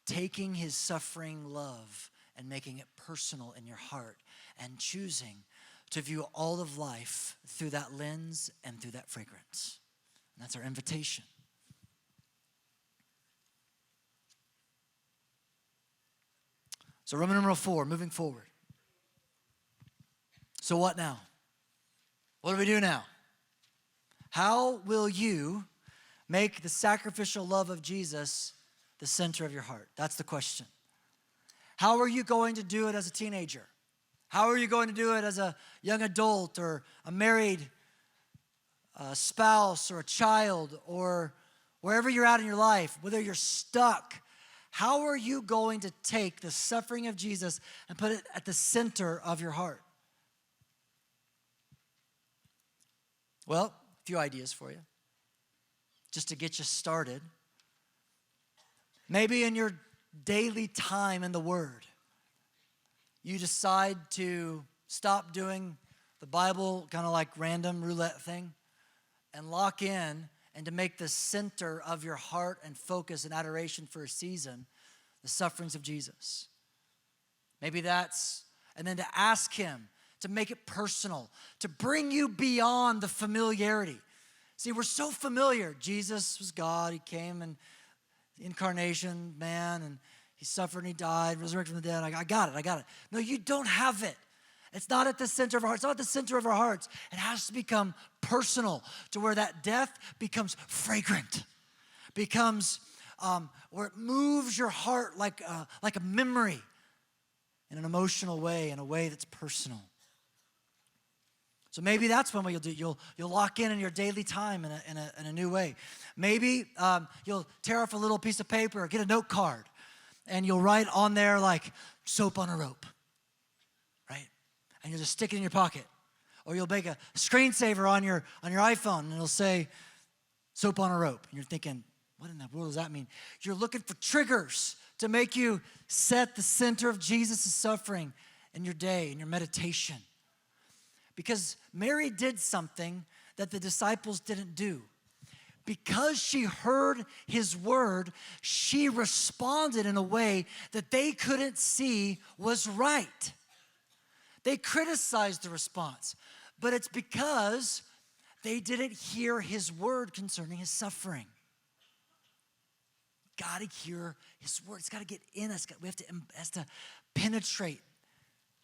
taking his suffering love and making it personal in your heart and choosing to view all of life through that lens and through that fragrance. And that's our invitation. So Roman numeral 4, moving forward. So what now? What do we do now? How will you make the sacrificial love of Jesus the center of your heart? That's the question. How are you going to do it as a teenager? How are you going to do it as a young adult or a married spouse or a child or wherever you're at in your life, whether you're stuck? How are you going to take the suffering of Jesus and put it at the center of your heart? Well, a few ideas for you, just to get you started. Maybe in your daily time in the Word, you decide to stop doing the Bible kind of like random roulette thing and lock in and to make the center of your heart and focus and adoration for a season the sufferings of Jesus. Maybe that's, and then to ask him to make it personal, to bring you beyond the familiarity. See, we're so familiar. Jesus was God. He came in Incarnation, man, and he suffered and he died, resurrected from the dead. I got it. No, you don't have it. It's not at the center of our hearts. It's not at the center of our hearts. It has to become personal to where that death becomes fragrant, becomes where it moves your heart like a memory in an emotional way, in a way that's personal. So maybe that's what you'll do. You'll lock in your daily time in a new way. Maybe you'll tear off a little piece of paper or get a note card, and you'll write on there like soap on a rope, right? And you'll just stick it in your pocket. Or you'll make a screensaver on your iPhone, and it'll say soap on a rope. And you're thinking, what in the world does that mean? You're looking for triggers to make you set the center of Jesus' suffering in your day, in your meditation. Because Mary did something that the disciples didn't do. Because she heard his word, she responded in a way that they couldn't see was right. They criticized the response, but it's because they didn't hear his word concerning his suffering. Got to hear his word. It's got to get in us. It has to penetrate.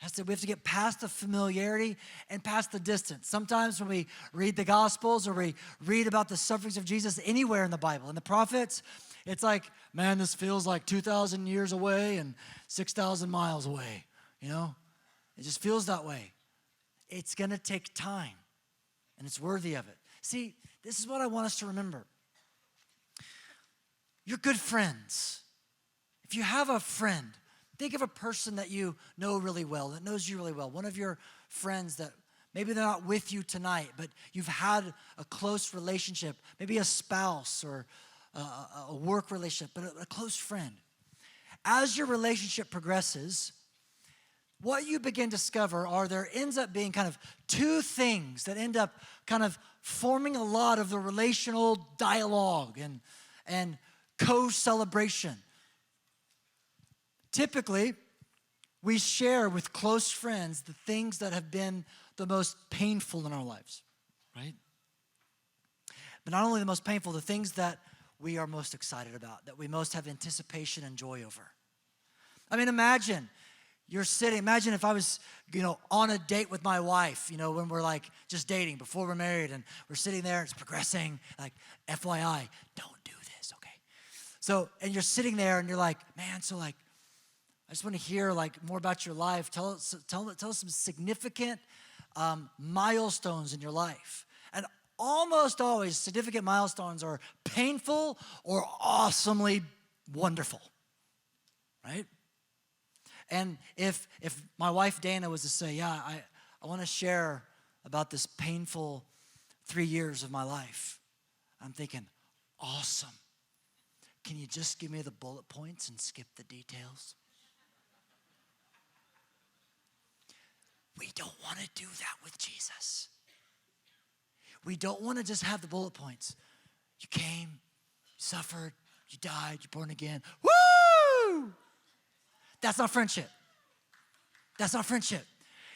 We have to get past the familiarity and past the distance. Sometimes when we read the Gospels or we read about the sufferings of Jesus anywhere in the Bible, in the prophets, it's like, man, this feels like 2,000 years away and 6,000 miles away, you know? It just feels that way. It's going to take time, and it's worthy of it. See, this is what I want us to remember. You're good friends. If you have a friend, think of a person that you know really well, that knows you really well. One of your friends that maybe they're not with you tonight, but you've had a close relationship, maybe a spouse or a work relationship, but a close friend. As your relationship progresses, what you begin to discover there ends up being kind of two things that end up kind of forming a lot of the relational dialogue and co-celebration. Typically, we share with close friends the things that have been the most painful in our lives, right? But not only the most painful, the things that we are most excited about, that we most have anticipation and joy over. I mean, imagine if I was, on a date with my wife, when we're like just dating before we're married and we're sitting there, it's progressing, like FYI, don't do this, okay? So, and you're sitting there and you're like, man, so like, I just want to hear like more about your life. Tell us some significant milestones in your life. And almost always significant milestones are painful or awesomely wonderful, right? And if my wife Dana was to say, yeah, I want to share about this painful 3 years of my life, I'm thinking, awesome. Can you just give me the bullet points and skip the details? We don't want to do that with Jesus. We don't want to just have the bullet points. You came, you suffered, you died, you're born again. Woo! That's not friendship. That's not friendship.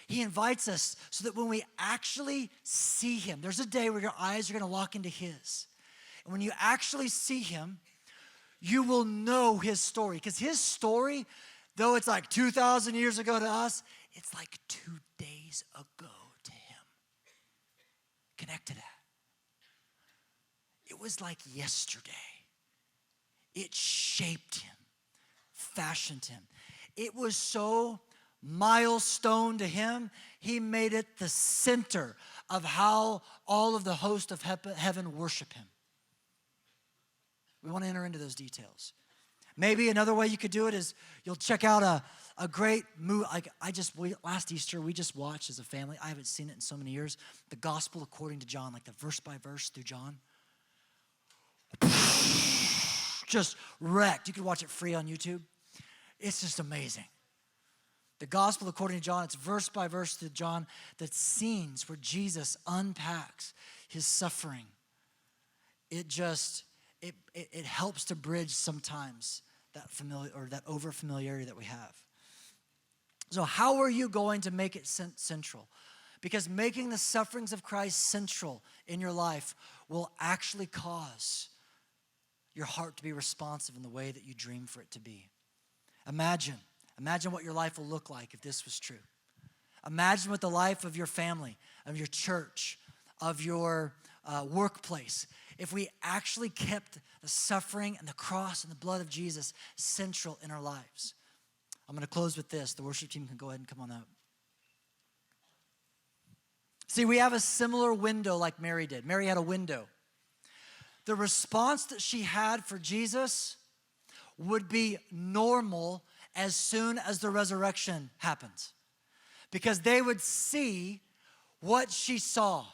He invites us so that when we actually see him, there's a day where your eyes are going to lock into his. And when you actually see him, you will know his story. Because his story, though it's like 2,000 years ago to us, it's like 2 days ago to him. Connect to that. It was like yesterday. It shaped him, fashioned him. It was so milestone to him, he made it the center of how all of the host of heaven worship him. We want to enter into those details. Maybe another way you could do it is you'll check out a great movie. Like last Easter, we just watched as a family. I haven't seen it in so many years. The Gospel according to John, like the verse by verse through John. Just wrecked. You can watch it free on YouTube. It's just amazing. The Gospel according to John, it's verse by verse through John, the scenes where Jesus unpacks his suffering. It helps to bridge sometimes that over familiarity that we have. So how are you going to make it central? Because making the sufferings of Christ central in your life will actually cause your heart to be responsive in the way that you dream for it to be. Imagine what your life will look like if this was true. Imagine what the life of your family, of your church, of your workplace, if we actually kept the suffering and the cross and the blood of Jesus central in our lives. I'm going to close with this. The worship team can go ahead and come on up. See, we have a similar window like Mary did. Mary had a window. The response that she had for Jesus would be normal as soon as the resurrection happens, because they would see what she saw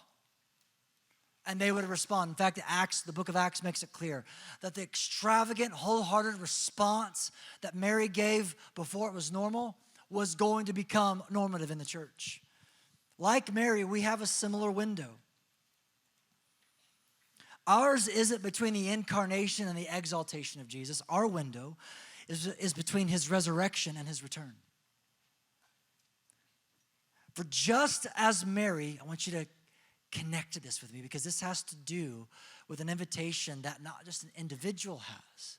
and they would respond. In fact, the book of Acts makes it clear that the extravagant, wholehearted response that Mary gave before it was normal was going to become normative in the church. Like Mary, we have a similar window. Ours isn't between the incarnation and the exaltation of Jesus. Our window is between his resurrection and his return. For just as Mary, I want you to connect to this with me, because this has to do with an invitation that not just an individual has,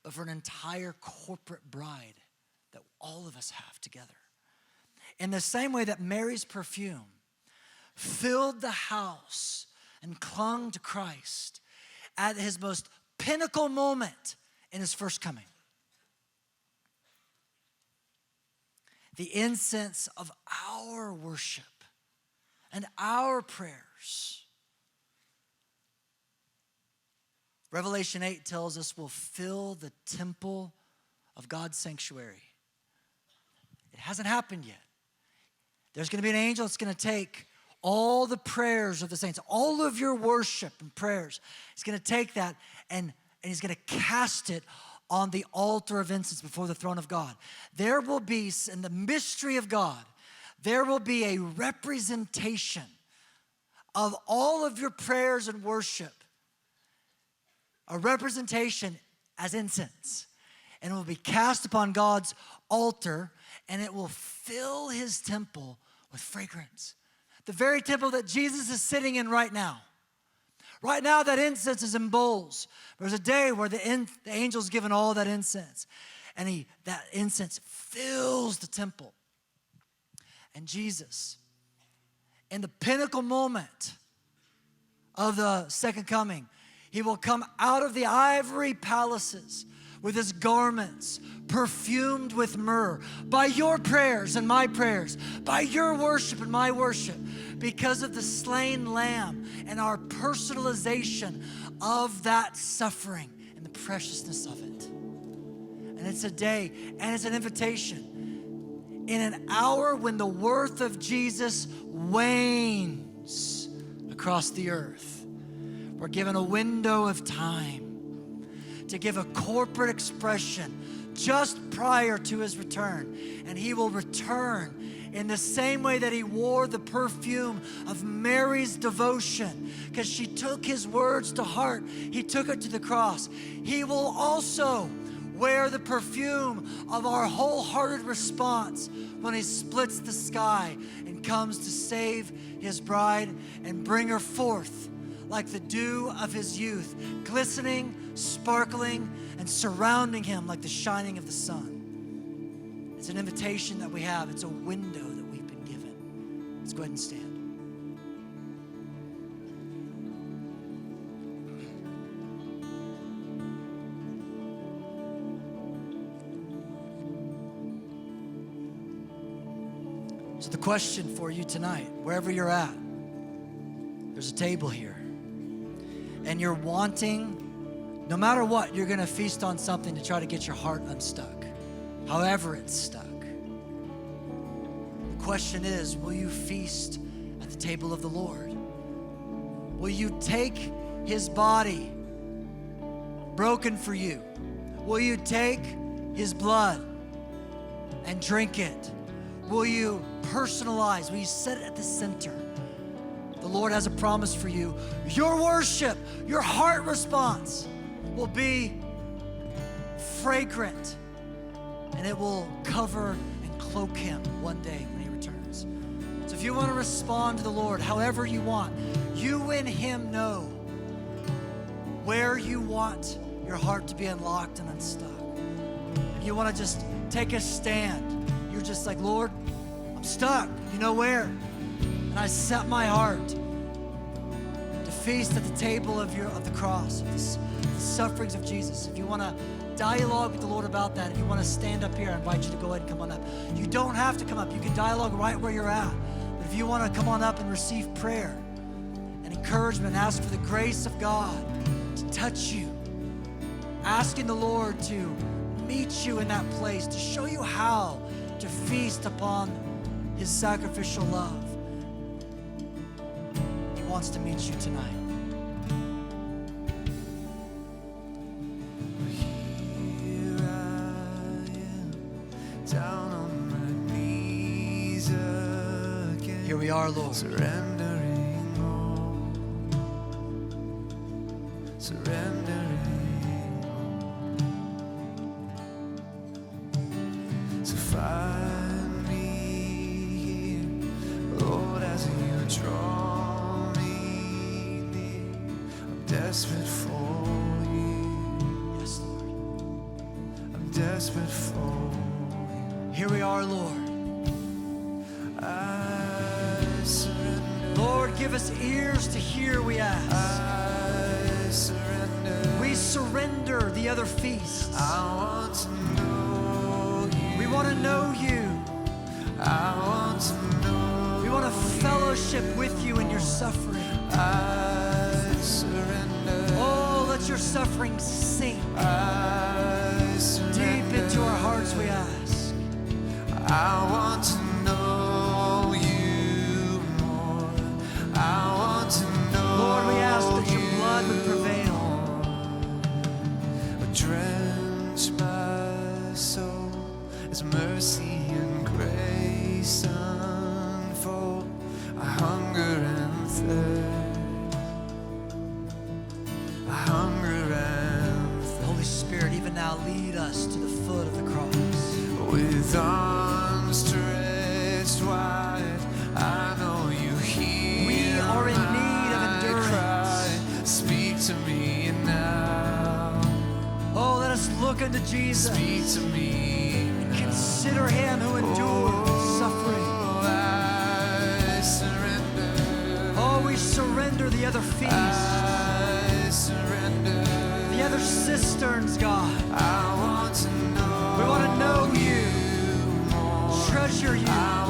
but for an entire corporate bride that all of us have together. In the same way that Mary's perfume filled the house and clung to Christ at his most pinnacle moment in his first coming. The incense of our worship and our prayers, Revelation 8 tells us, will fill the temple of God's sanctuary. It hasn't happened yet. There's going to be an angel that's going to take all the prayers of the saints, all of your worship and prayers. He's going to take that and he's going to cast it on the altar of incense before the throne of God. There will be, in the mystery of God, there will be a representation of all of your prayers and worship, a representation as incense, and it will be cast upon God's altar, and it will fill his temple with fragrance. The very temple that Jesus is sitting in right now. Right now, that incense is in bowls. There's a day where the angel's given all that incense, and that incense fills the temple. And Jesus, in the pinnacle moment of the second coming, he will come out of the ivory palaces with his garments perfumed with myrrh, by your prayers and my prayers, by your worship and my worship, because of the slain lamb and our personalization of that suffering and the preciousness of it. And it's a day and it's an invitation in an hour when the worth of Jesus wanes across the earth. We're given a window of time to give a corporate expression just prior to his return. And he will return in the same way that he wore the perfume of Mary's devotion, because she took his words to heart. He took it to the cross. He will also wear the perfume of our wholehearted response when he splits the sky and comes to save his bride and bring her forth like the dew of his youth, glistening, sparkling, and surrounding him like the shining of the sun. It's an invitation that we have. It's a window that we've been given. Let's go ahead and stand. So the question for you tonight, wherever you're at, there's a table here. And you're wanting, no matter what, you're gonna feast on something to try to get your heart unstuck, however it's stuck. The question is, will you feast at the table of the Lord? Will you take his body broken for you? Will you take his blood and drink it? Will you personalize? Will you set it at the center? The Lord has a promise for you. Your worship, your heart response will be fragrant, and it will cover and cloak him one day when he returns. So if you want to respond to the Lord however you want, you and him know where you want your heart to be unlocked and unstuck. If you want to just take a stand, you're just like, Lord, I'm stuck. You know where? And I set my heart to feast at the table of the cross, of the sufferings of Jesus. If you want to dialogue with the Lord about that, if you want to stand up here, I invite you to go ahead and come on up. You don't have to come up. You can dialogue right where you're at. But if you want to come on up and receive prayer and encouragement, ask for the grace of God to touch you, asking the Lord to meet you in that place, to show you how to feast upon His sacrificial love. He wants to meet you tonight. Down on my knees again. Here we are, Lord. Surrendering all. Surrendering all. So find me here, Lord, as you draw me near. I'm desperate for you. Yes, Lord. I'm desperate for you. Here we are, Lord. I surrender. Lord, give us ears to hear, we ask. I surrender. We surrender the other feasts. I want to know you. We want to know you. I want to know. We want to fellowship with you in your suffering. I surrender. Oh, let your suffering sink I surrender. deep into our hearts, we ask. I want to know you more. I want to know. Lord, we ask that your blood would prevail. Drench my soul as mercy and grace unfold. I hunger and thirst. I hunger and thirst. Holy Spirit, even now lead us to the foot of the cross. With arms stretched wide, I know you hear. We are in need of my endurance. cry. Speak to me now. Oh, let us look unto Jesus. Speak to me now. Consider him who endured suffering. I surrender. Oh, we surrender the other feasts, I surrender. the other cisterns, God. I want to know. We want to know you, more. treasure you. I